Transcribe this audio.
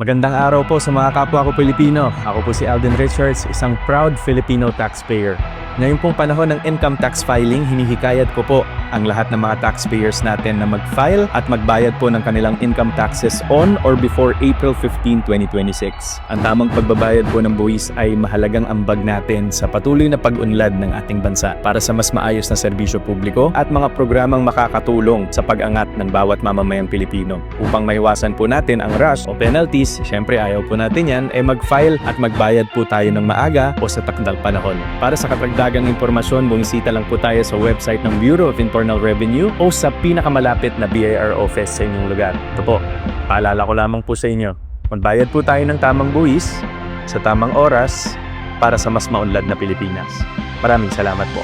Magandang araw po sa mga kapwa ko Pilipino. Ako po si Alden Richards, isang proud Filipino taxpayer. Ngayon pong panahon ng income tax filing, hinihikayat ko po ang lahat ng mga taxpayers natin na mag-file at magbayad po ng kanilang income taxes on or before April 15, 2026. Ang tamang pagbabayad po ng buwis ay mahalagang ambag natin sa patuloy na pag-unlad ng ating bansa para sa mas maayos na serbisyo publiko at mga programang makakatulong sa pag-angat ng bawat mamamayang Pilipino. Upang maiwasan po natin ang rush o penalties, syempre ayaw po natin yan, mag-file at magbayad po tayo ng maaga o sa takdang panahon. Para sa karagdagang impormasyon, bumisita lang po tayo sa website ng Bureau of Internal Revenue o sa pinakamalapit na BIR office sa inyong lugar. Ito po, paalala ko lamang po sa inyo, magbayad po tayo ng tamang buwis sa tamang oras para sa mas maunlad na Pilipinas. Maraming salamat po.